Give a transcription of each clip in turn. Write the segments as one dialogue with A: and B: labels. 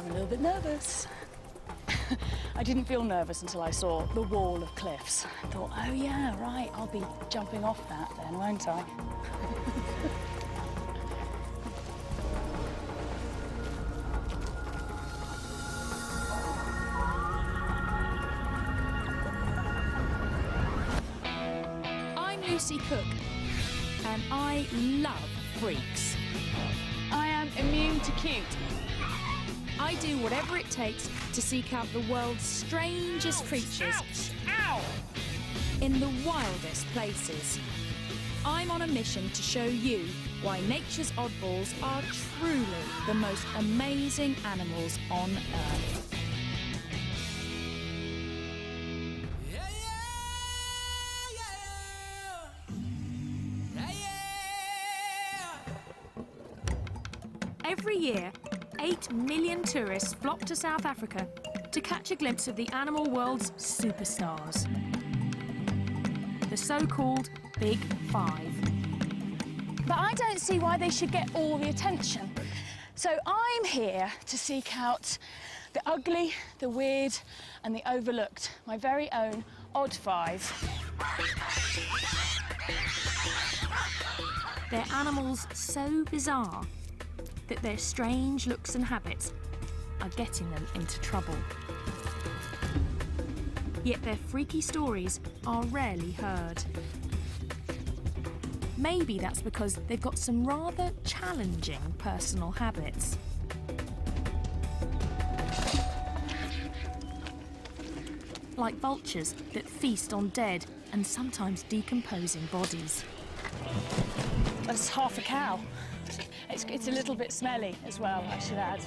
A: I'm a little bit nervous. I didn't feel nervous until I saw the wall of cliffs. I thought, oh yeah, right, I'll be jumping off that then, won't I?
B: I'm Lucy Cook, and I love freaks.
A: I am immune to cute.
B: I do whatever it takes to seek out the world's strangest creatures in the wildest places. I'm on a mission to show you why nature's oddballs are truly the most amazing animals on Earth. Every year, 8 million tourists flock to South Africa to catch a glimpse of the animal world's superstars, the so-called Big Five.
A: But I don't see why they should get all the attention. So I'm here to seek out the ugly, the weird, and the overlooked. My very own odd five.
B: They're animals so bizarre that their strange looks and habits are getting them into trouble. Yet their freaky stories are rarely heard. Maybe that's because they've got some rather challenging personal habits. Like vultures that feast on dead and sometimes decomposing bodies.
A: That's half a cow. It's a little bit smelly as well, I should add.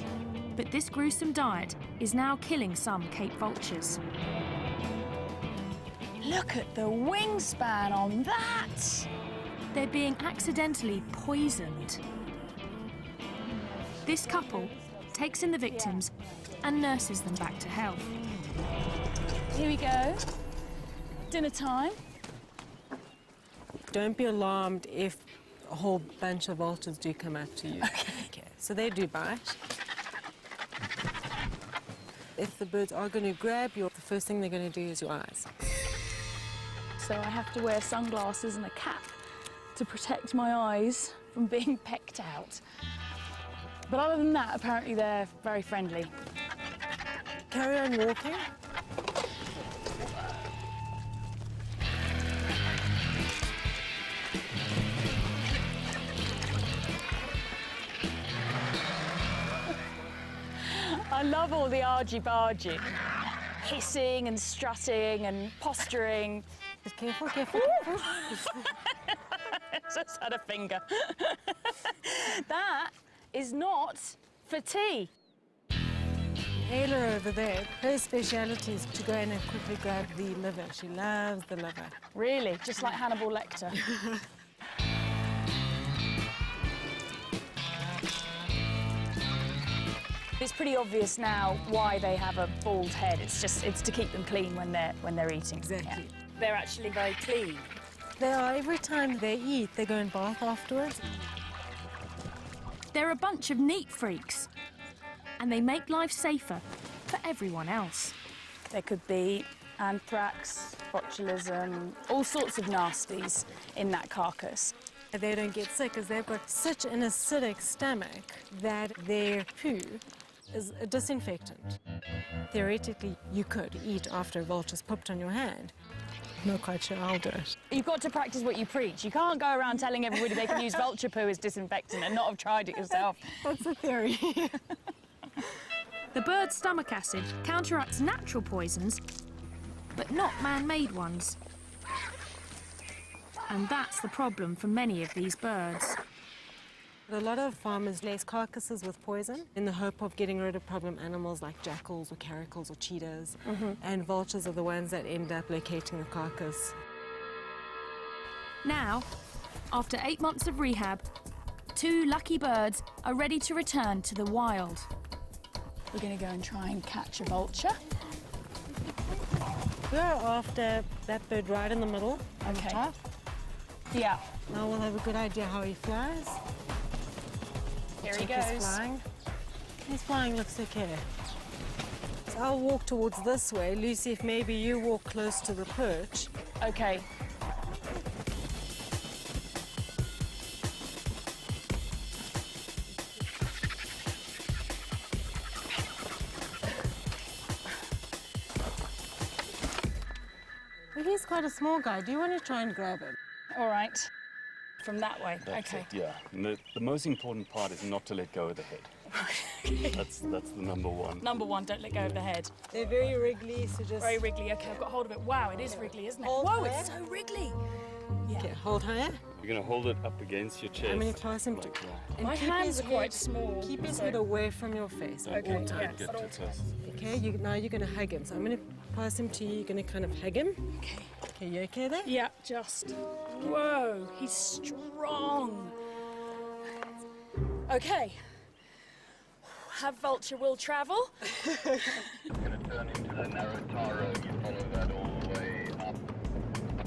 B: But this gruesome diet is now killing some Cape vultures.
A: Look at the wingspan on that!
B: They're being accidentally poisoned. This couple takes in the victims and nurses them back to health.
A: Here we go. Dinner time.
C: Don't be alarmed if a whole bunch of vultures do come up to you. Okay. So they do bite. If the birds are going to grab you, the first thing they're going to do is your eyes.
A: So I have to wear sunglasses and a cap to protect my eyes from being pecked out. But other than that, apparently they're very friendly.
C: Carry on walking.
A: I love all the argy-bargy. Hissing and strutting and posturing.
C: Careful, careful, careful.
A: Just had a finger. That is not for tea.
C: Ayla over there, her speciality is to go in and quickly grab the liver. She loves the liver.
A: Really? Just like Hannibal Lecter? It's pretty obvious now why they have a bald head. It's to keep them clean when they're eating.
C: Exactly.
A: Yeah. They're actually very clean.
C: They are. Every time they eat, they go and bath afterwards.
B: They're a bunch of neat freaks, and they make life safer for everyone else.
A: There could be anthrax, botulism, all sorts of nasties in that carcass.
C: They don't get sick because they've got such an acidic stomach that their poo is a disinfectant. Theoretically, you could eat after a vulture's pooped on your hand. I'm not quite sure I'll do it.
A: You've got to practice what you preach. You can't go around telling everybody they can use vulture poo as disinfectant and not have tried it yourself.
C: That's a theory.
B: The bird's stomach acid counteracts natural poisons, but not man-made ones. And that's the problem for many of these birds.
C: A lot of farmers lace carcasses with poison in the hope of getting rid of problem animals like jackals or caracals or cheetahs. And vultures are the ones that end up locating the carcass.
B: Now, after 8 months of rehab, 2 lucky birds are ready to return to the wild.
A: We're going to go and try and catch a vulture.
C: We're after that bird right in the middle, on the
A: Okay.
C: top.
A: Yeah.
C: Now we'll have a good idea how he flies.
A: Here he
C: Check his
A: goes.
C: flying. He's flying, looks okay. So I'll walk towards this way. Lucy, if maybe you walk close to the perch.
A: Okay.
C: Well, he's quite a small guy. Do you want to try and grab him?
A: All right. From that way.
D: That's
A: okay.
D: it, yeah. And the most important part is not to let go of the head. That's the number one.
A: Number one, don't let go of the head.
C: They're very wriggly, so just...
A: Very wriggly. Okay, I've got hold of it. Wow, it is wriggly, isn't it?
C: Hold
A: Whoa,
C: higher.
A: it's so wriggly. Yeah.
C: Okay, hold higher.
D: You're going to hold it up against your chest.
C: I'm going to pass him to...
D: like that.
C: And
A: My
C: keep
A: hands
C: his
A: are quite
C: head-
A: small.
C: Keep his
A: so-
C: head away from your face.
D: Don't
A: Okay,
D: don't
A: yeah,
D: get
A: at all
D: too close.
C: Okay, now you're going to hug him. So I'm going to pass him to you. You're going to kind of hug him.
A: Okay.
C: Okay, you okay there?
A: Yeah, just. Whoa, he's strong. Okay. Have vulture will travel.
E: Going to turn into the narrow tar road. You follow that all the way up.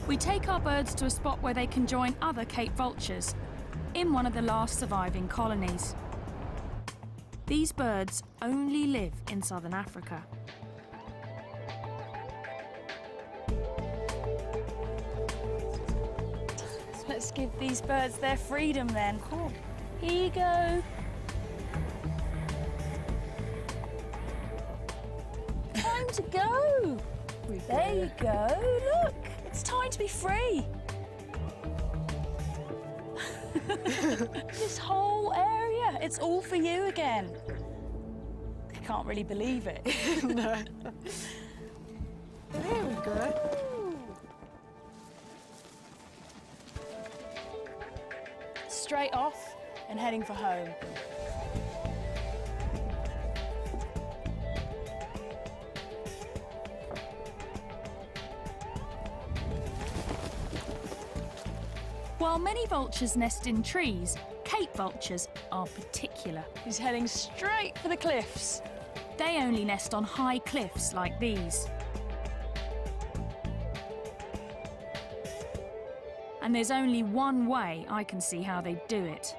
B: We take our birds to a spot where they can join other Cape vultures in one of the last surviving colonies. These birds only live in southern Africa.
A: So let's give these birds their freedom then. Cool. Here you go. Time to go. There you go. Look, it's time to be free. This whole area, it's all for you again. I can't really believe it.
C: No. There we go.
A: Straight off and heading for home.
B: While many vultures nest in trees, Cape vultures are particular.
A: He's heading straight for the cliffs.
B: They only nest on high cliffs like these. And there's only one way I can see how they do it.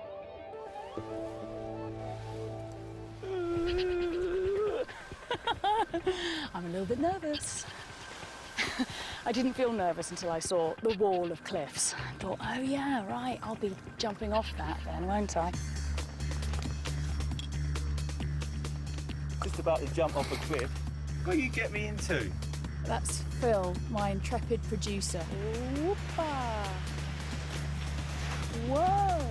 A: I'm a little bit nervous. I didn't feel nervous until I saw the wall of cliffs. I thought, oh yeah, right, I'll be jumping off that then, won't I?
D: Just about to jump off a cliff. What you get me into?
A: That's Phil, my intrepid producer. Whoopa! Whoa!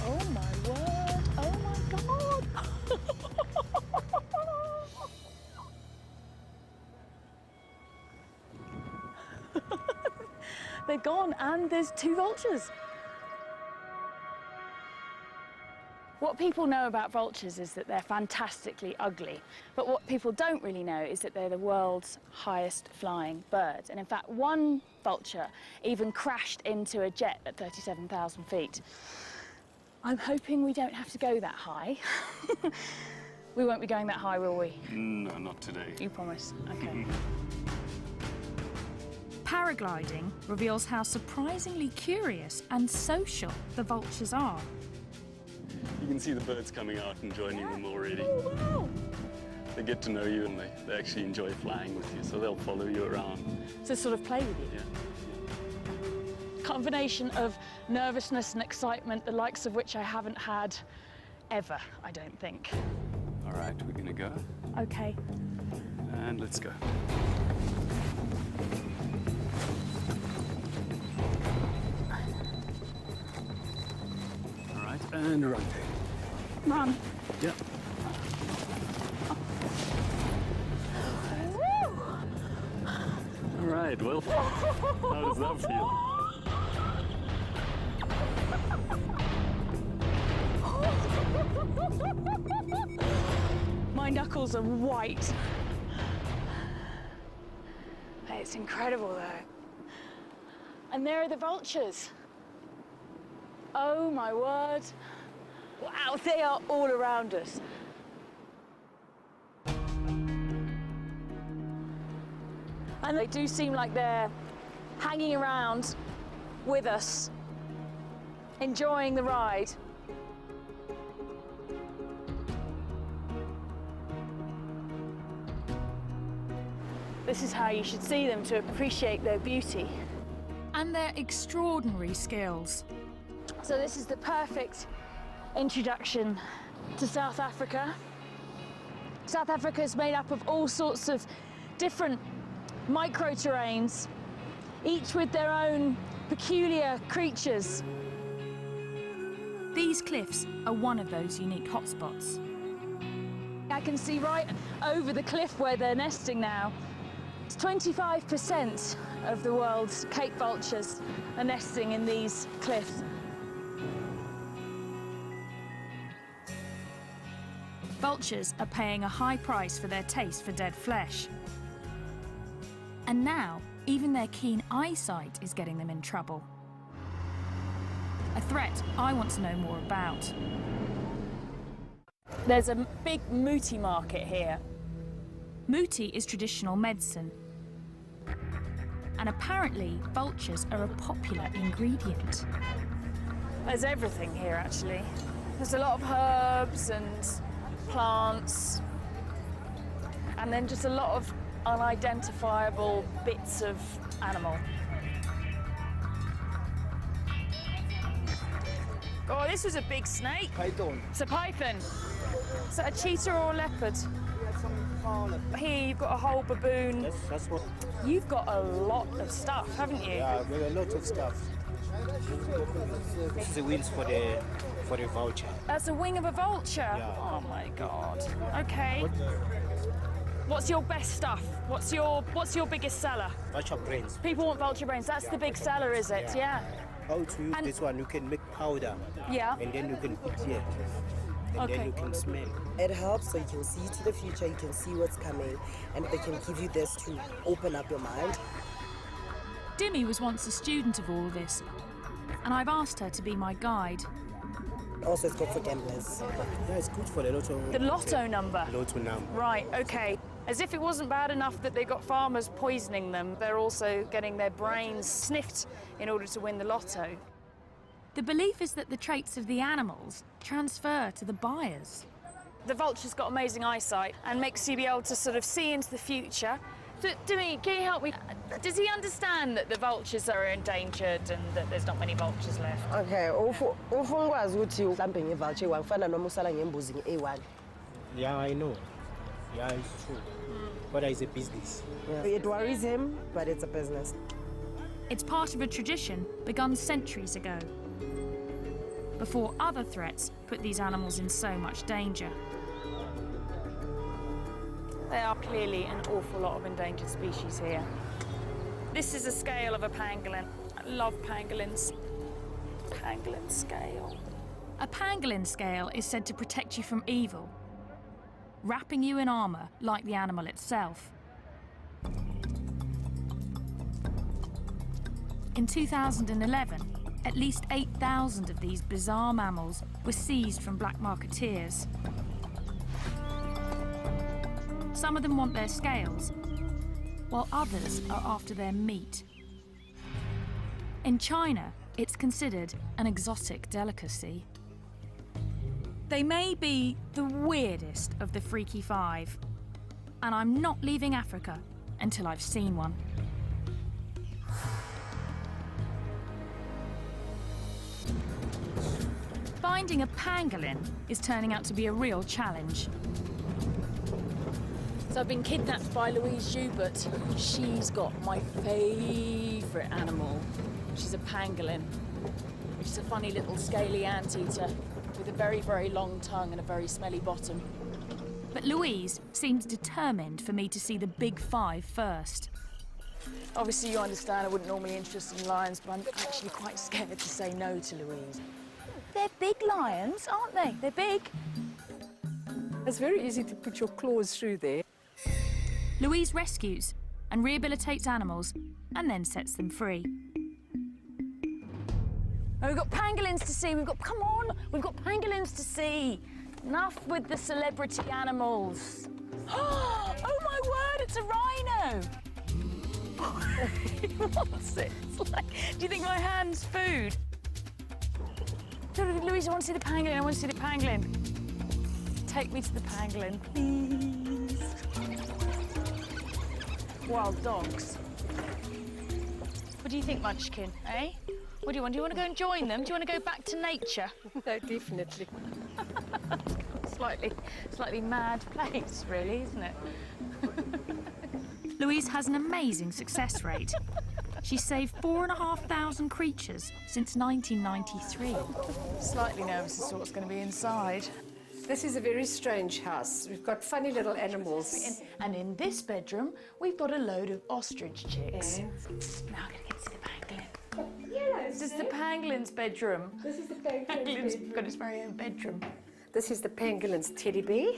A: Oh my word! Oh my God! They're gone, and there's two vultures. What people know about vultures is that they're fantastically ugly. But what people don't really know is that they're the world's highest flying bird. And in fact, one vulture even crashed into a jet at 37,000 feet. I'm hoping we don't have to go that high. We won't be going that high, will we?
D: No, not today.
A: You promise? Okay.
B: Paragliding reveals how surprisingly curious and social the vultures are.
D: You can see the birds coming out and joining them already.
A: Oh, wow.
D: They get to know you and they actually enjoy flying with you, so they'll follow you around.
A: To sort of play with you.
D: Yeah.
A: Combination of nervousness and excitement, the likes of which I haven't had ever, I don't think.
D: All right, we're gonna go,
A: Okay.
D: and let's go. All right, and run.
A: Run.
D: Yeah. All right, well, how does that feel?
A: My knuckles are white. It's incredible though. And there are the vultures. Oh my word. Wow, they are all around us. And they do seem like they're hanging around with us, enjoying the ride. This is how you should see them to appreciate their beauty.
B: And their extraordinary skills.
A: So this is the perfect introduction to South Africa. South Africa is made up of all sorts of different micro-terrains, each with their own peculiar creatures.
B: These cliffs are one of those unique hotspots.
A: I can see right over the cliff where they're nesting now. 25% of the world's Cape vultures are nesting in these cliffs.
B: Vultures are paying a high price for their taste for dead flesh. And now, even their keen eyesight is getting them in trouble. A threat I want to know more about.
A: There's a big muti market here.
B: Muti is traditional medicine. And apparently, vultures are a popular ingredient.
A: There's everything here, actually. There's a lot of herbs and plants, and then just a lot of unidentifiable bits of animal. Oh, this was a big snake.
F: Python.
A: It's a python. Is that a cheetah or a leopard? Here you've got a whole baboon.
F: That's what.
A: You've got a lot of stuff, haven't you?
F: Yeah, there are a lot of stuff. This is the wings for the vulture.
A: That's a wing of a vulture.
F: Yeah.
A: Oh my God. Okay. What's your best stuff? What's your biggest seller?
F: Vulture brains.
A: People want vulture brains. That's the big seller, is it? Yeah.
F: How to use
A: And-
F: this one? You can make powder.
A: Yeah.
F: And then you can put here. And
A: Okay.
F: then you can smell.
G: It helps so you can see to the future, you can see what's coming, and they can give you this to open up your mind.
B: Dimmy was once a student of all this, and I've asked her to be my guide.
G: Also, it's good for gamblers.
F: Yeah, it's good for the lotto.
A: The lotto number.
F: Lotto number.
A: Right, okay. As if it wasn't bad enough that they got farmers poisoning them, they're also getting their brains sniffed in order to win the lotto.
B: The belief is that the traits of the animals transfer to the buyers.
A: The vulture's got amazing eyesight and makes you be able to sort of see into the future. Dimi, can you help me? Does he understand that the vultures are endangered and that there's not many vultures left?
G: Okay, ufungwazi ukuthi mhlambe ngevulture wangifana noma usala ngembuzi nge-A1.
F: Yeah, I know. Yeah, it's true. But it's a business.
G: Yeah. It worries him, but it's a business.
B: It's part of a tradition begun centuries ago, before other threats put these animals in so much danger.
A: There are clearly an awful lot of endangered species here. This is a scale of a pangolin. I love pangolins. Pangolin scale.
B: A pangolin scale is said to protect you from evil, wrapping you in armour like the animal itself. In 2011, at least 8,000 of these bizarre mammals were seized from black marketeers. Some of them want their scales, while others are after their meat. In China, it's considered an exotic delicacy. They may be the weirdest of the freaky five, and I'm not leaving Africa until I've seen one. Finding a pangolin is turning out to be a real challenge.
A: So I've been kidnapped by Louise Joubert. She's got my favourite animal. She's a pangolin, which is a funny little scaly anteater with a very, very long tongue and a very smelly bottom.
B: But Louise seems determined for me to see the big five first.
A: Obviously, you understand I wouldn't normally be interested in lions, but I'm actually quite scared to say no to Louise. They're big lions, aren't they? They're big.
H: It's very easy to put your claws through there.
B: Louise rescues and rehabilitates animals and then sets them free.
A: Oh, we've got pangolins to see. Come on, we've got pangolins to see. Enough with the celebrity animals. Oh my word, it's a rhino. He wants it. It's like, do you think my hand's food? Louise, I want to see the pangolin. I want to see the pangolin. Take me to the pangolin, please. wild dogs. What do you think, Munchkin, eh? What do you want? Do you want to go and join them? Do you want to go back to nature?
H: No, definitely.
A: Slightly mad place, really, isn't it?
B: Louise has an amazing success rate. She's saved 4,500 creatures since 1993.
A: Slightly nervous as to what's going to be inside.
H: This is a very strange house. We've got funny little animals.
A: And in this bedroom, we've got a load of ostrich chicks. Now I'm going to get to see the pangolin.
H: Yes.
A: This is the pangolin's bedroom.
H: This is the penguin's
A: Pangolin's
H: bedroom.
A: got its very own bedroom.
H: This is the pangolin's teddy bear.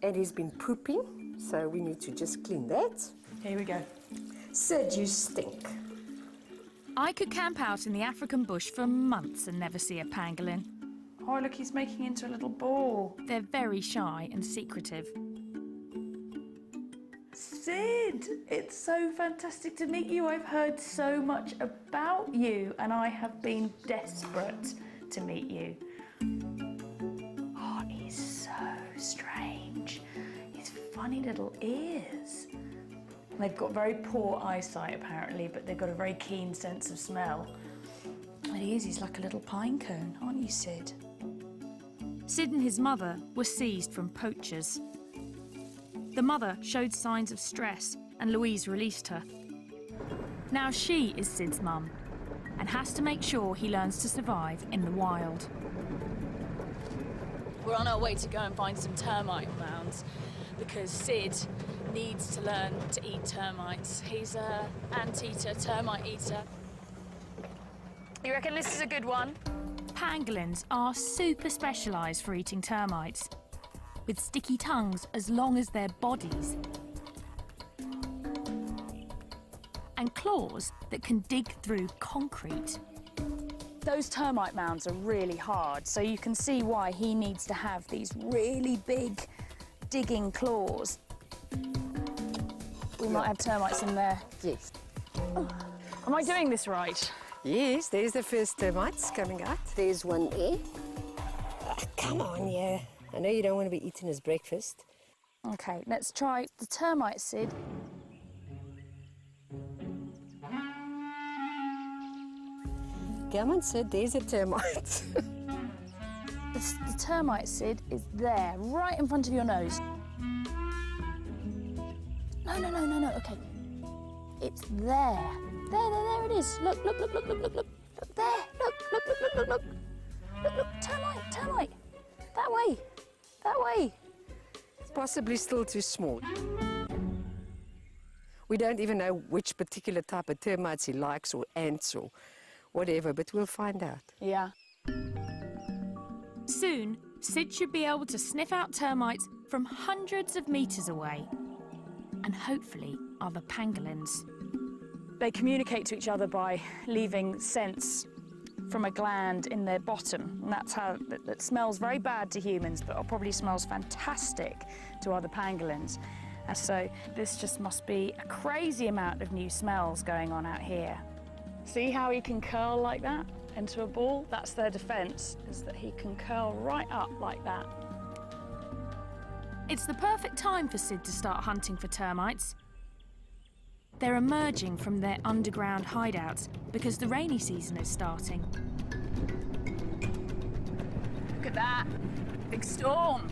H: And he's been pooping, so we need to just clean that.
A: Here we go.
H: Sid, you stink.
B: I could camp out in the African bush for months and never see a pangolin.
A: Oh, look, he's making into a little ball.
B: They're very shy and secretive.
A: Sid, it's so fantastic to meet you. I've heard so much about you, and I have been desperate to meet you. Oh, he's so strange. His funny little ears. They've got very poor eyesight, apparently, but they've got a very keen sense of smell. And he's like a little pine cone, aren't you, Sid?
B: Sid and his mother were seized from poachers. The mother showed signs of stress and Louise released her. Now she is Sid's mum and has to make sure he learns to survive in the wild.
A: We're on our way to go and find some termite mounds because Sid needs to learn to eat termites. He's an anteater, termite eater. You reckon this is a good one?
B: Pangolins are super specialised for eating termites, with sticky tongues as long as their bodies, and claws that can dig through concrete.
A: Those termite mounds are really hard, so you can see why he needs to have these really big digging claws. We might have termites in there.
H: Yes.
A: Oh. Am I doing this right?
H: Yes, there's the first termites coming out. There's one there. Oh, come on, yeah. I know you don't want to be eating his breakfast.
A: Okay, let's try the termite, Sid.
H: Come on, Sid, there's a termite.
A: The termite, Sid, is there, right in front of your nose. No, okay. It's there. There it is. Look. Look there. Look. Look, termite. That way.
H: Possibly still too small. We don't even know which particular type of termites he likes, or ants, or whatever, but we'll find out.
A: Yeah.
B: Soon, Sid should be able to sniff out termites from hundreds of metres away, and hopefully other pangolins.
A: They communicate to each other by leaving scents from a gland in their bottom, and that's how it smells very bad to humans, but it probably smells fantastic to other pangolins. And so this just must be a crazy amount of new smells going on out here. See how he can curl like that into a ball? That's their defense, is that he can curl right up like that.
B: It's the perfect time for Sid to start hunting for termites. They're emerging from their underground hideouts because the rainy season is starting.
A: Look at that, big storm.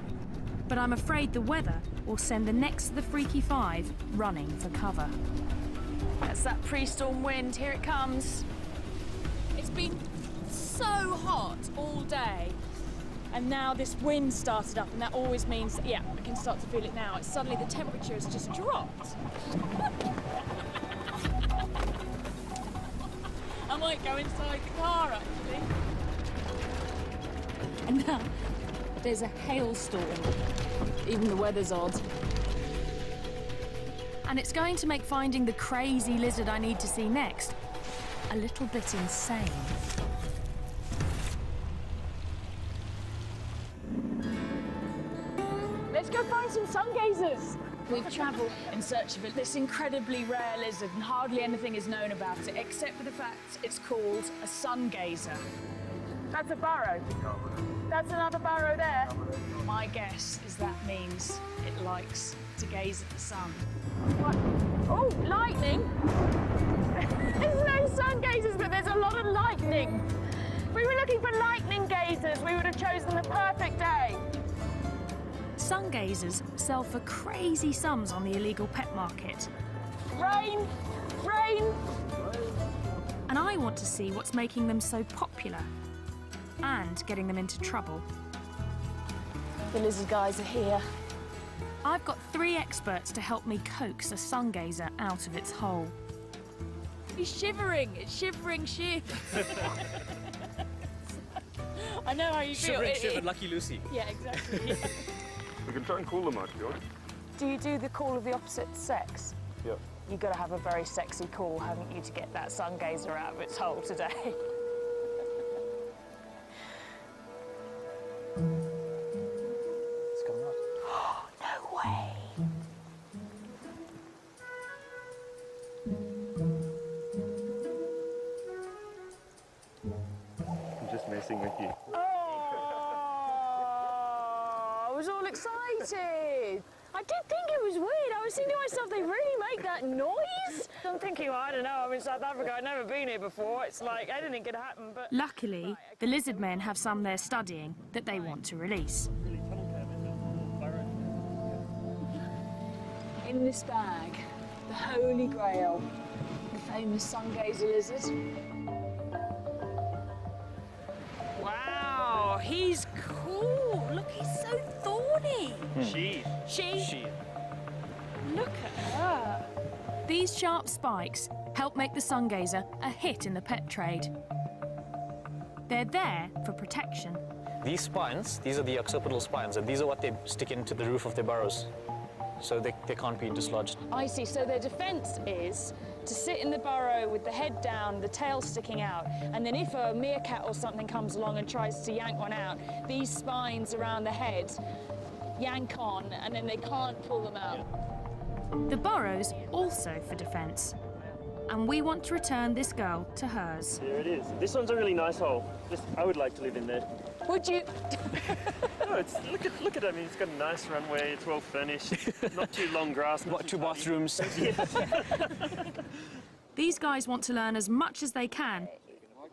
B: But I'm afraid the weather will send the next of the Freaky Five running for cover.
A: That's that pre-storm wind, here it comes. It's been so hot all day, and now this wind started up, and that always means, yeah, I can start to feel it now. It's suddenly the temperature has just dropped. I might go inside the car, actually. And now there's a hailstorm. Even the weather's odd.
B: And it's going to make finding the crazy lizard I need to see next a little bit insane.
A: Let's go find some sun gazers. We've travelled in search of this incredibly rare lizard, and hardly anything is known about it, except for the fact it's called a sun gazer. That's a burrow. That's another burrow there. My guess is that means it likes to gaze at the sun. What? Oh, lightning! There's no sun gazers, but there's a lot of lightning. If we were looking for lightning gazers, we would have chosen the perfect day.
B: Sun gazers sell for crazy sums on the illegal pet market.
A: Rain! Rain!
B: And I want to see what's making them so popular and getting them into trouble.
A: The lizard guys are here.
B: I've got 3 experts to help me coax a sun gazer out of its hole.
A: He's shivering. It's shivering shit. I know how you feel.
I: Shivering, Lucky Lucy.
A: Yeah, exactly.
D: We can try and cool them out, George.
A: Do you do the call of the opposite sex?
D: Yeah.
A: You've got to have a very sexy call, haven't you, to get that sun gazer out of its hole today?
I: It's coming out.
A: No way.
D: I'm just messing with you.
A: Oh, I was all excited. I did think it was weird. I was thinking to myself, they really make that noise? I'm thinking, well, I don't know, I'm in South Africa, I've never been here before. It's like anything could happen, but...
B: Luckily, the lizard men have some they're studying that they want to release.
A: In this bag, the Holy Grail, the famous sun gazer lizard. Wow, he's cool. Look, he's so thorny.
I: She.
A: Look at her.
B: These sharp spikes help make the sun gazer a hit in the pet trade. They're there for protection.
I: These spines, these are the occipital spines, and these are what they stick into the roof of their burrows, so they can't be dislodged.
A: I see, so their defense is to sit in the burrow with the head down, the tail sticking out, and then if a meerkat or something comes along and tries to yank one out, these spines around the head yank on, and then they can't pull them out.
B: The burrow's also for defence. And we want to return this girl to hers.
J: There it is. This one's a really nice hole. I would like to live in there.
A: Would you?
J: No, look at it. I mean, it's got a nice runway. It's well furnished. Not too long grass.
I: What, 2 bathrooms?
B: These guys want to learn as much as they can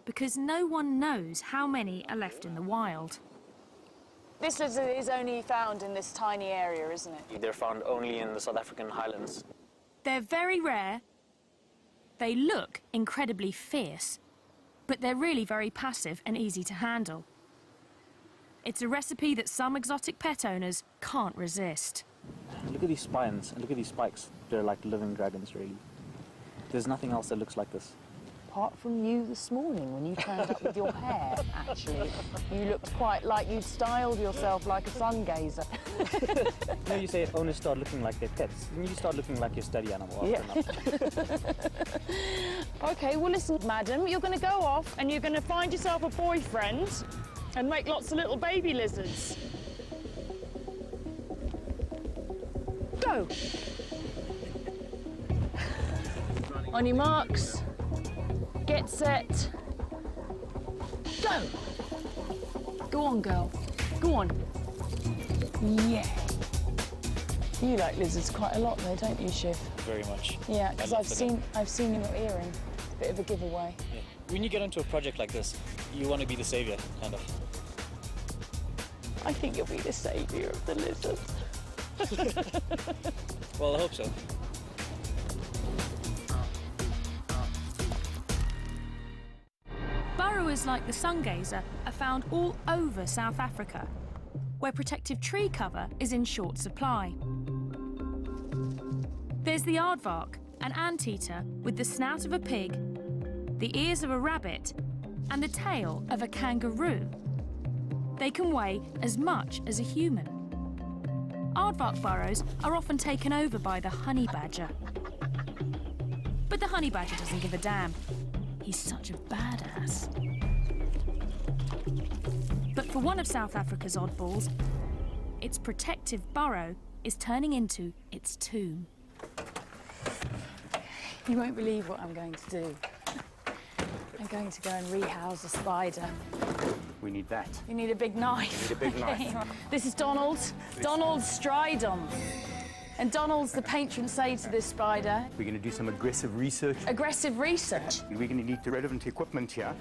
B: because no one knows how many are left in the wild.
A: This lizard is only found in this tiny area, isn't it?
I: They're found only in the South African highlands.
B: They're very rare. They look incredibly fierce, but they're really very passive and easy to handle. It's a recipe that some exotic pet owners can't resist.
K: Look at these spines and look at these spikes. They're like living dragons, really. There's nothing else that looks like this.
A: Apart from you this morning when you turned up with your hair, actually. You looked quite like you'd styled yourself like a sun gazer.
K: You know, you say owners start looking like their pets. Then you start looking like your study animal after enough.
A: OK, well, listen, madam, you're going to go off and you're going to find yourself a boyfriend and make lots of little baby lizards. Go! On your marks. Get set. Go! Go on, girl. Go on. Yeah. You like lizards quite a lot though, don't you, Shiv?
K: Very much.
A: Yeah, because I've seen your earring. Bit of a giveaway.
K: Yeah. When you get into a project like this, you want to be the saviour, kind of.
A: I think you'll be the saviour of the lizards.
K: Well, I hope so.
B: Burrowers like the sun gazer are found all over South Africa, where protective tree cover is in short supply. There's the aardvark, an anteater with the snout of a pig, the ears of a rabbit, and the tail of a kangaroo. They can weigh as much as a human. Aardvark burrows are often taken over by the honey badger. But the honey badger doesn't give a damn. He's such a badass. But for one of South Africa's oddballs, its protective burrow is turning into its tomb.
A: You won't believe what I'm going to do. I'm going to go and rehouse a spider.
D: We need that.
A: You need a big knife.
D: We need a big knife.
A: This is Donald. Donald Stridon. And Donald's the patron saint of this spider.
D: We're going to do some aggressive research.
A: Aggressive research?
D: We're going to need the relevant equipment here.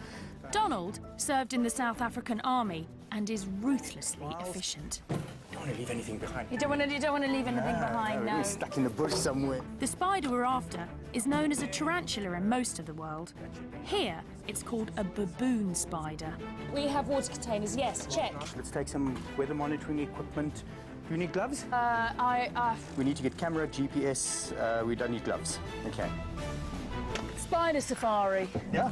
B: Donald served in the South African Army and is ruthlessly efficient.
D: You don't want to leave anything behind.
A: You don't want to leave anything behind, no.
D: It's stuck in the bush somewhere.
B: The spider we're after is known as a tarantula in most of the world. Here, it's called a baboon spider.
A: We have water containers, yes, check.
D: Let's take some weather monitoring equipment. Do you need gloves?
A: We
D: We need to get camera, GPS. We don't need gloves. Okay.
A: Spider safari.
D: Yeah.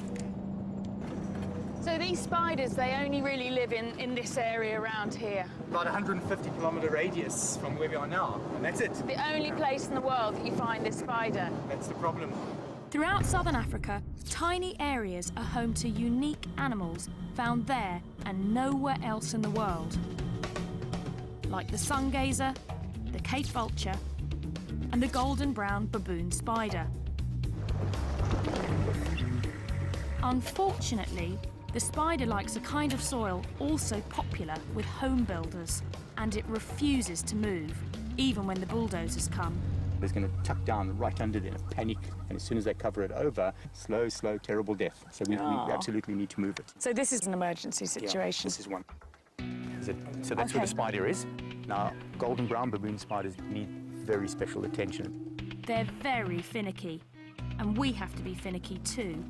A: So these spiders, they only really live in this area around here.
D: About 150-kilometer radius from where we are now, and that's it.
A: The only place in the world that you find this spider.
D: That's the problem.
B: Throughout southern Africa, tiny areas are home to unique animals found there and nowhere else in the world. Like the sungazer, the Cape vulture, and the golden brown baboon spider. Unfortunately, the spider likes a kind of soil also popular with home builders, and it refuses to move, even when the bulldozers come.
D: It's going to tuck down right under there, panic, and as soon as they cover it over, slow, terrible death. So we absolutely need to move it.
A: So this is an emergency situation.
D: Yeah, this is one. So that's where the spider is. Now, golden brown baboon spiders need very special attention.
B: They're very finicky, and we have to be finicky too.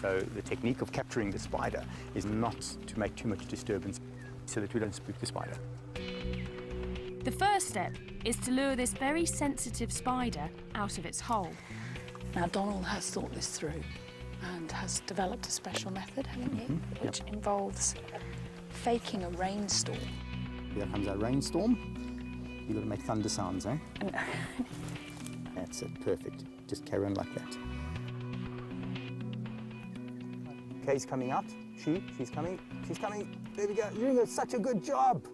D: So the technique of capturing the spider is not to make too much disturbance so that we don't spook the spider.
B: The first step is to lure this very sensitive spider out of its hole.
A: Now, Donald has thought this through and has developed a special method, haven't you? Which involves faking a rainstorm.
D: Here comes our rainstorm. You've got to make thunder sounds, eh? That's it, perfect. Just carry on like that. Kay's coming out. She's coming. There we go. You're doing such a good job.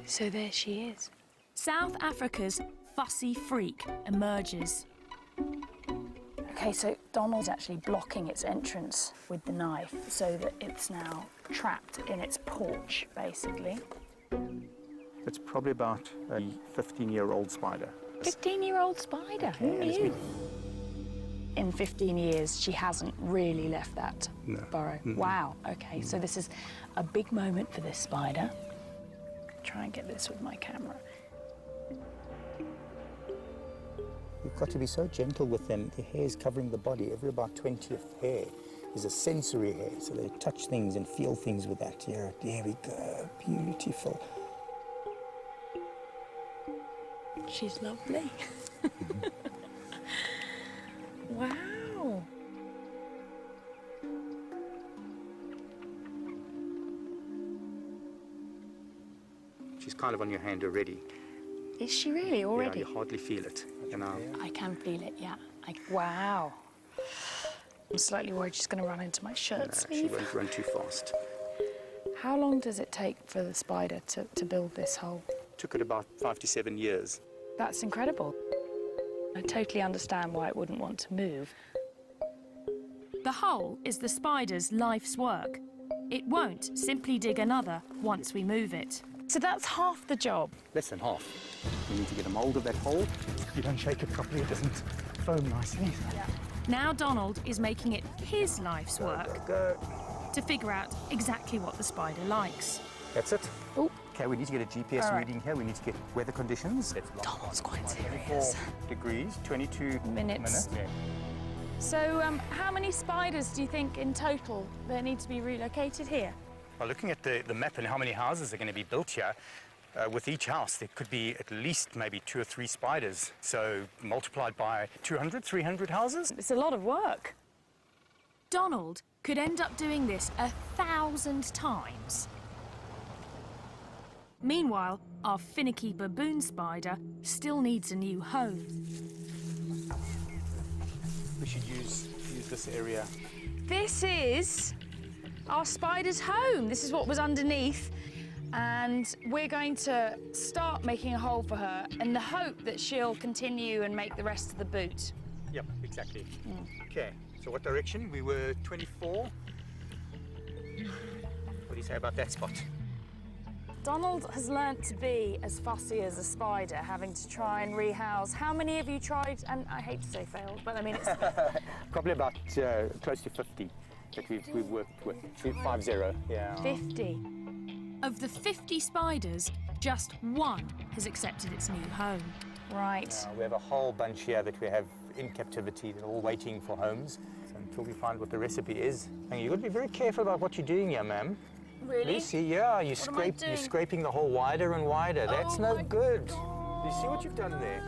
A: So there she is.
B: South Africa's fussy freak emerges.
A: Okay, so Donald's actually blocking its entrance with the knife so that it's now trapped in its porch, basically.
D: It's probably about a 15-year-old spider.
A: 15-year-old spider? Who knew? In 15 years, she hasn't really left that burrow. Wow, okay, so this is a big moment for this spider. Try and get this with my camera.
D: You've got to be so gentle with them. The hair's covering the body. Every about 20th hair is a sensory hair, so they touch things and feel things with that. Here, there we go. Beautiful.
A: She's lovely. Wow.
D: She's kind of on your hand already.
A: Is she really already?
D: Yeah, you hardly feel it. You know.
A: I can feel it, yeah. Wow. I'm slightly worried she's going to run into my shirt sleeve.
D: She won't run too fast.
A: How long does it take for the spider to build this hole?
D: Took it about 5 to 7 years.
A: That's incredible. I totally understand why it wouldn't want to move.
B: The hole is the spider's life's work. It won't simply dig another once we move it.
A: So that's half the job.
D: Less than half. You need to get a mould of that hole. If you don't shake it properly, it doesn't foam nicely.
A: Yeah.
B: Now Donald is making it his life's work to figure out exactly what the spider likes.
D: That's it.
A: Ooh.
D: Okay, we need to get a GPS reading here. We need to get weather conditions.
A: Donald's quite serious.
D: 24 degrees, 22 minutes. Yeah.
A: So how many spiders do you think in total there need to be relocated here?
D: Well, looking at the map and how many houses are going to be built here, with each house there could be at least maybe 2 or 3 spiders. So multiplied by 200, 300 houses.
A: It's a lot of work.
B: Donald could end up doing this 1,000 times. Meanwhile, our finicky baboon spider still needs a new home.
D: We should use this area.
A: This is our spider's home. This is what was underneath. And we're going to start making a hole for her in the hope that she'll continue and make the rest of the boot.
D: Yep, exactly. Okay, So what direction? We were 24. What do you say about that spot?
A: Donald has learnt to be as fussy as a spider, having to try and rehouse. How many have you tried? And I hate to say failed, but I mean it's...
D: Probably about close to 50 that we've worked with. 50, yeah.
A: 50.
B: Of the 50 spiders, just one has accepted its new home.
A: Right.
D: We have a whole bunch here that we have in captivity. They're all waiting for homes. So until we find what the recipe is. And you've got to be very careful about what you're doing here, ma'am.
A: Really?
D: Lucy, yeah, you're scraping the hole wider and wider. That's no good. Do you see what you've done there?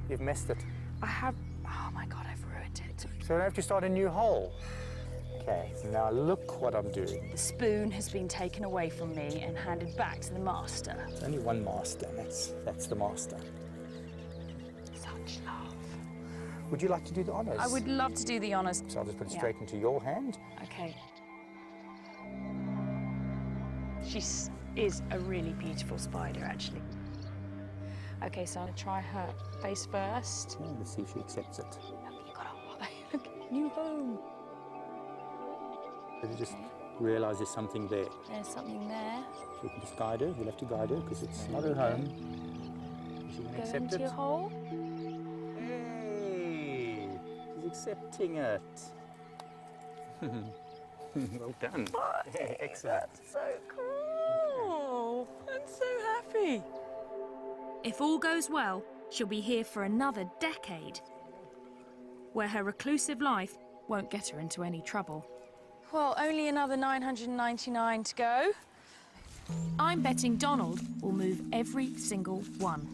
D: You've messed it.
A: I have... Oh my God, I've ruined it.
D: So I have to start a new hole. Okay, now look what I'm doing.
A: The spoon has been taken away from me and handed back to the master.
D: There's only one master, and that's the master.
A: Such love.
D: Would you like to do the honours?
A: I would love to do the honours.
D: So I'll just put it straight into your hand.
A: Okay. She is a really beautiful spider, actually. Okay, so I'll try her face first.
D: Yeah, let's see if she accepts it.
A: Look, you got a new home.
D: You just realise there's something there.
A: There's something there.
D: So we can just guide her. We'll have to guide her because it's not her home. Is she going to accept
A: into your hole.
D: Hey, she's accepting it. Well done. Excellent.
A: That's so cool. I'm so happy.
B: If all goes well, she'll be here for another decade, where her reclusive life won't get her into any trouble.
A: Well, only another 999 to go.
B: I'm betting Donald will move every single one.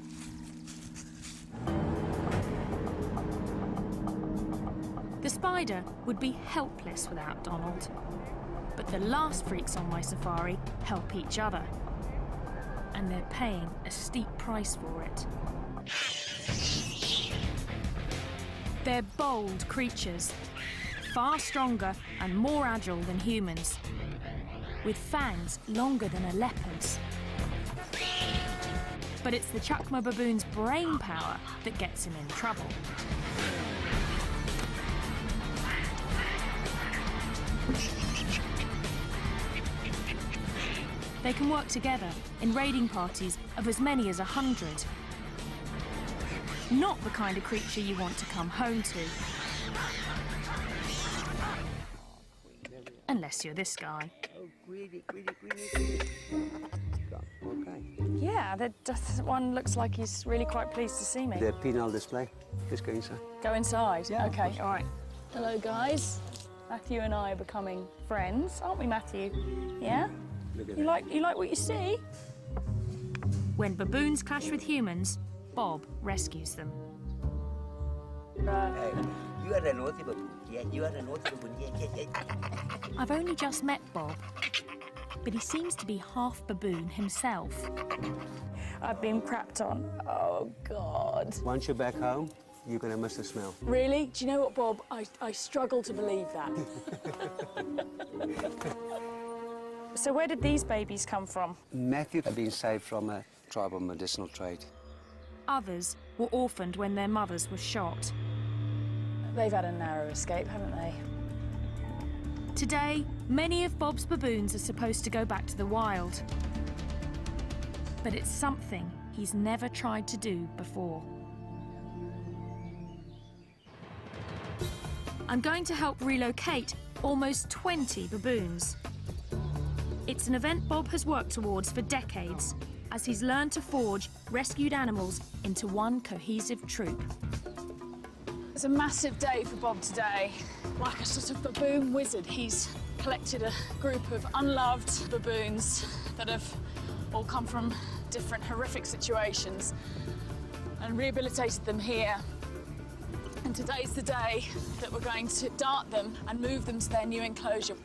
B: The spider would be helpless without Donald. But the last freaks on my safari help each other. And they're paying a steep price for it. They're bold creatures, far stronger and more agile than humans, with fangs longer than a leopard's. But it's the Chukma baboon's brain power that gets him in trouble. They can work together in raiding parties of as many as 100. Not the kind of creature you want to come home to. Unless you're this guy.
A: Yeah, that one looks like he's really quite pleased to see me.
L: The penal display. Let's go inside.
A: Go inside?
L: Yeah,
A: okay, all right. Hello, guys. Matthew and I are becoming friends, aren't we, Matthew? Yeah? You like what you see?
B: When baboons clash with humans, Bob rescues them.
L: You are a naughty baboon. Yeah, you are a naughty baboon. Yeah.
B: I've only just met Bob, but he seems to be half baboon himself.
A: I've been crapped on. Oh, God.
L: Once you're back home, you're going to miss the smell.
A: Really? Do you know what, Bob? I struggle to believe that. So where did these babies come from?
L: Matthew had been saved from a tribal medicinal trade.
B: Others were orphaned when their mothers were shot.
A: They've had a narrow escape, haven't they?
B: Today, many of Bob's baboons are supposed to go back to the wild. But it's something he's never tried to do before. I'm going to help relocate almost 20 baboons. It's an event Bob has worked towards for decades, as he's learned to forge rescued animals into one cohesive troop.
A: It's a massive day for Bob today. Like a sort of baboon wizard, he's collected a group of unloved baboons that have all come from different horrific situations and rehabilitated them here. And today's the day that we're going to dart them and move them to their new enclosure.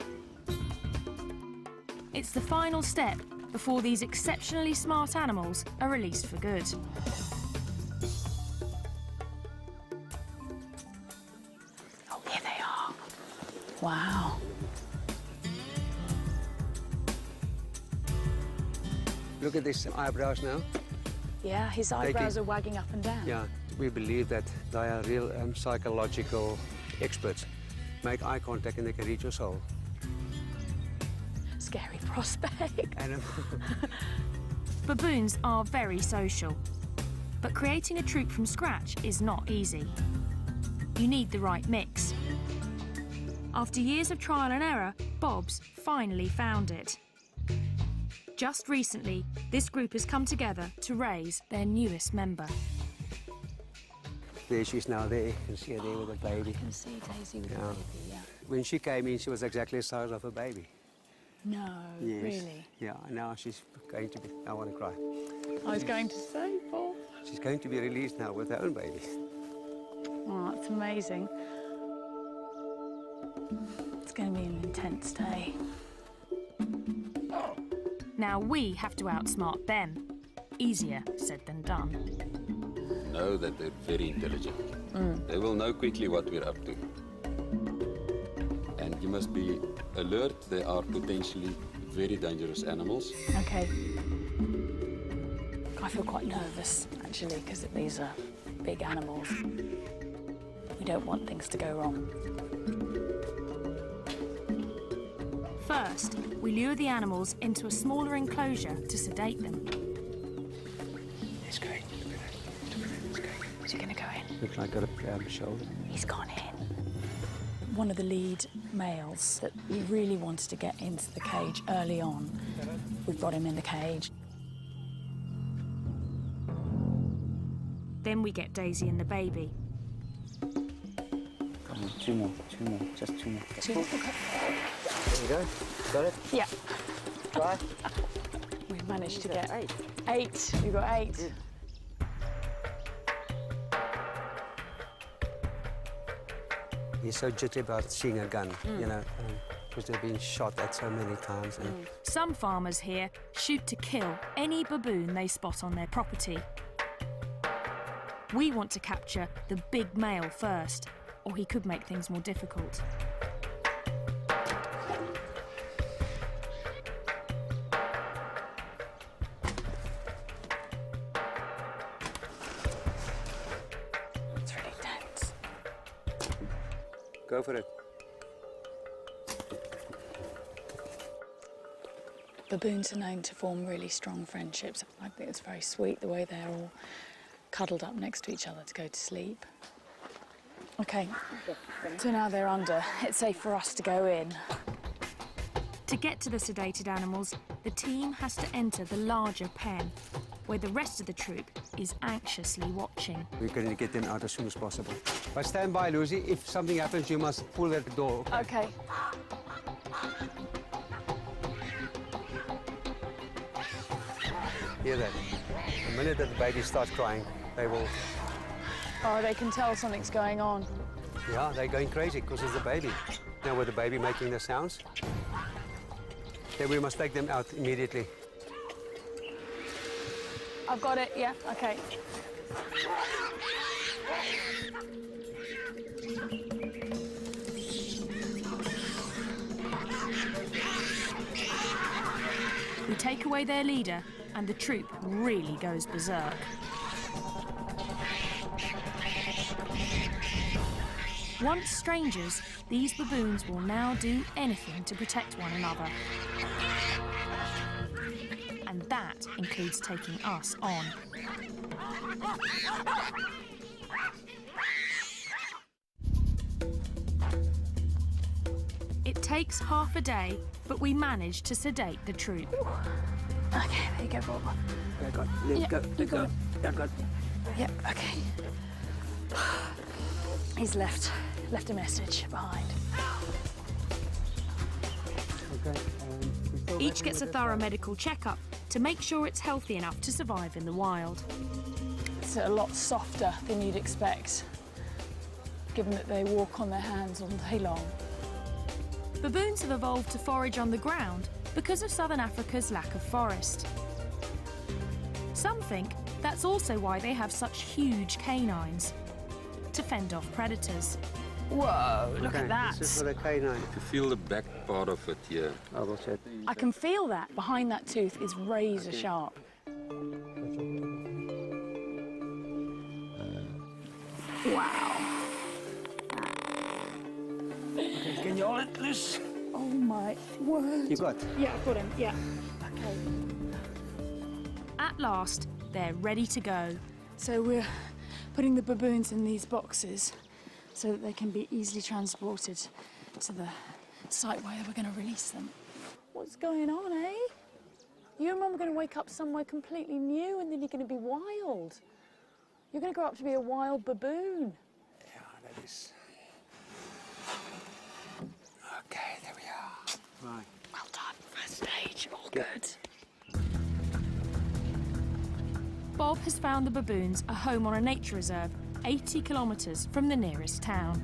B: It's the final step before these exceptionally smart animals are released for good.
A: Oh, here they are. Wow.
L: Look at these eyebrows now.
A: Yeah, his eyebrows are wagging up and down.
L: Yeah, we believe that they are real psychological experts.
M: make eye contact and they can reach your soul.
A: Scary prospect.
M: And
B: Baboons are very social, but creating a troop from scratch is not easy. You need the right mix. After years of trial and error, Bob's finally found it. Just recently, this group has come together to raise their newest member.
M: there she's now there. You can see her there with a baby.
A: I can see Daisy with a baby, yeah.
M: When she came in, she was exactly the size of a baby.
A: No,
M: Yes.
A: really?
M: Yeah, now she's going to be, I want to cry.
A: I was going to say, Paul.
M: She's going to be released now with her own baby.
A: Oh, that's amazing. It's going to be an intense day.
B: Now we have to outsmart them. Easier said than done.
N: Know that they're very intelligent. They will know quickly what we're up to. And you must be alert. They are potentially very dangerous animals.
A: Okay. I feel quite nervous, actually, because these are big animals. We don't want things to go wrong.
B: First, we lure the animals into a smaller enclosure to sedate them.
M: It's great.
A: Is he going to go in?
M: Looks like I've got a shoulder.
A: He's gone in. One of the lead males that we really wanted to get into the cage early on, we've got him in the cage.
B: Then we get Daisy and the baby.
L: Come on, two more, just two more.
A: Two more, okay.
L: There you go. Got it?
A: Yeah.
L: Try.
A: We've managed to get 8. We've got 8.
L: Good.
M: He's so jittery about seeing a gun, you know, because they've been shot at so many times. And
B: Some farmers here shoot to kill any baboon they spot on their property. We want to capture the big male first, or he could make things more difficult.
A: It's really tense.
M: go for it.
A: Baboons are known to form really strong friendships. I think it's very sweet the way they're all cuddled up next to each other to go to sleep. Okay, so now they're under. It's safe for us to go in.
B: To get to the sedated animals, the team has to enter the larger pen, where the rest of the troop is anxiously watching.
M: We're going to get them out as soon as possible. But stand by, Lucy. If something happens, you must pull at the door.
A: Okay.
M: Hear that? The minute that the baby starts crying, they will...
A: Oh, they can tell something's going on.
M: Yeah, they're going crazy because it's the baby. Now with the baby making the sounds, then we must take them out immediately.
A: I've got it, yeah, okay.
B: We take away their leader, and the troop really goes berserk. Once strangers, these baboons will now do anything to protect one another. And that includes taking us on. It takes half a day, but we manage to sedate the troop.
A: Okay, there you go, Bob.
M: Let go, let go, let go, let go.
A: Yep, okay. He's left a message behind.
M: Okay.
B: Each gets a thorough medical checkup to make sure it's healthy enough to survive in the wild.
A: It's a lot softer than you'd expect, given that they walk on their hands all day long.
B: Baboons have evolved to forage on the ground because of southern Africa's lack of forest. Some think that's also why they have such huge canines, to fend off predators.
A: Whoa, look at that.
M: This is for the canine.
N: If you feel the back part of it here,
M: I will set.
A: I can feel that. Behind that tooth is razor sharp.
M: Okay, you hold it loose?
A: Oh my word.
M: You got?
A: Yeah, I've got him, yeah. Okay.
B: At last, they're ready to go.
A: So we're putting the baboons in these boxes so that they can be easily transported to the site where we're going to release them. What's going on, eh? You and Mum are going to wake up somewhere completely new and then you're going to be wild. You're going to grow up to be a wild baboon.
M: Yeah, that is... Okay, there we are. Right.
A: Well done, first stage, all good.
B: Bob has found the baboons a home on a nature reserve 80 kilometres from the nearest town.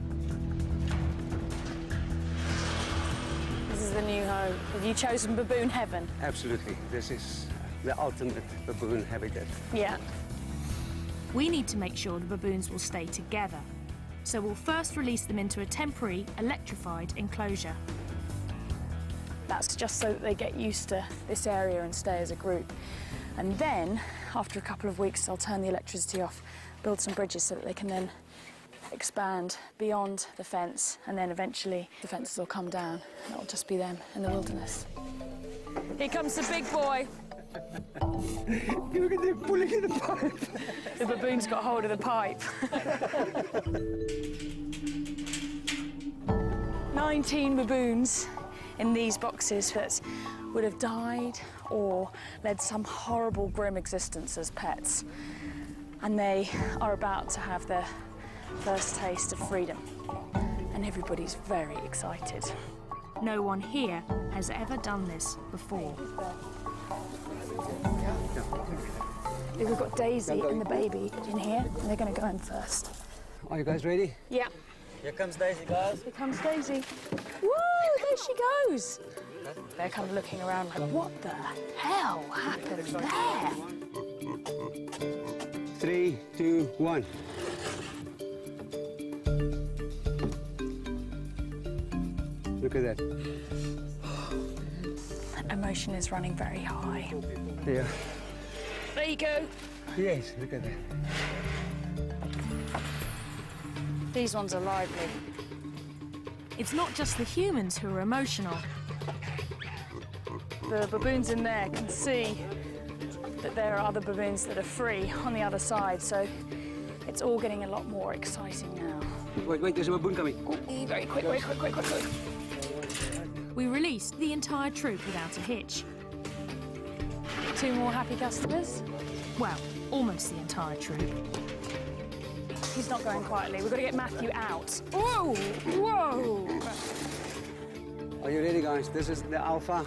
A: This is the new home. Have you chosen baboon heaven?
M: Absolutely. This is the ultimate baboon habitat.
A: Yeah.
B: We need to make sure the baboons will stay together. So we'll first release them into a temporary, electrified enclosure.
A: That's just so that they get used to this area and stay as a group. And then, after a couple of weeks, I'll turn the electricity off, build some bridges so that they can then expand beyond the fence, and then eventually the fences will come down and it'll just be them in the wilderness. Here comes the big boy.
M: Look at them pulling in the pipe.
A: The baboon's got hold of the pipe. 19 baboons in these boxes that would have died or led some horrible, grim existence as pets. And they are about to have their first taste of freedom. And everybody's very excited.
B: No one here has ever done this before.
A: We've got Daisy and the baby in here, and they're going to go in first.
M: Are you guys ready?
A: Yeah.
L: Here comes Daisy, guys.
A: Here comes Daisy. Woo, there she goes. They're kind of looking around like, what the hell happened there?
M: 3, 2, 1. Look at that.
A: Emotion is running very high.
M: Yeah.
A: There you go.
M: Yes, look at that.
A: These ones are lively.
B: It's not just the humans who are emotional.
A: The baboons in there can see that there are other baboons that are free on the other side, so it's all getting a lot more exciting now.
M: Wait, there's a baboon coming.
A: Oh, very quick, quick, quick, quick, quick, quick.
B: We released the entire troop without a hitch.
A: 2 more happy customers.
B: Well, almost the entire troop.
A: He's not going quietly. We've got to get Matthew out. Whoa! Whoa!
M: Are you ready, guys? This is the alpha.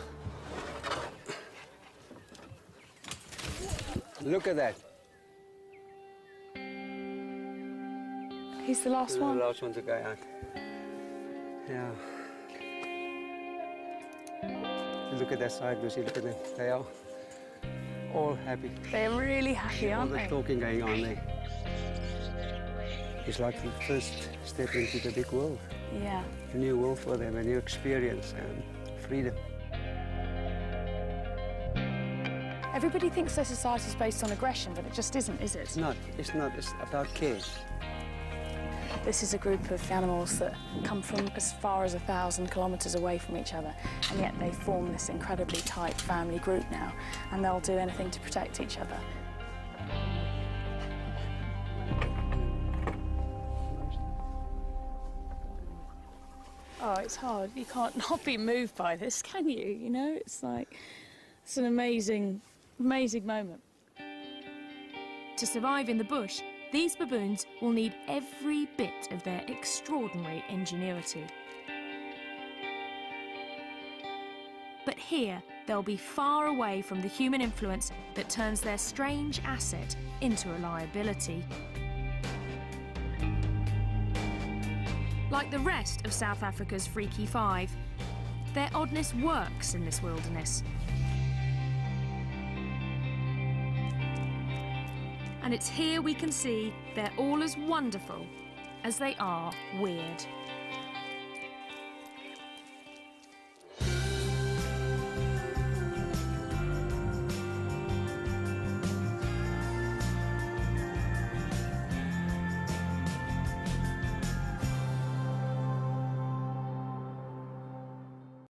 M: Look at that.
A: He's the last one.
M: The last one to go out. Yeah. Look at that side, Lucy. Look at them. They are all happy.
A: They're really happy, aren't they?
M: All the talking going on there. It's like the first step into the big world.
A: Yeah.
M: A new world for them, a new experience and freedom.
A: Everybody thinks their society is based on aggression, but it just isn't, is it?
M: It's not. It's not. It's about care.
A: This is a group of animals that come from as far as 1,000 kilometres away from each other, and yet they form this incredibly tight family group now, and they'll do anything to protect each other. Oh, it's hard. You can't not be moved by this, can you? You know, it's like, it's an amazing, amazing moment.
B: To survive in the bush, these baboons will need every bit of their extraordinary ingenuity. But here, they'll be far away from the human influence that turns their strange asset into a liability. Like the rest of South Africa's Freaky Five, their oddness works in this wilderness. And it's here we can see they're all as wonderful as they are weird.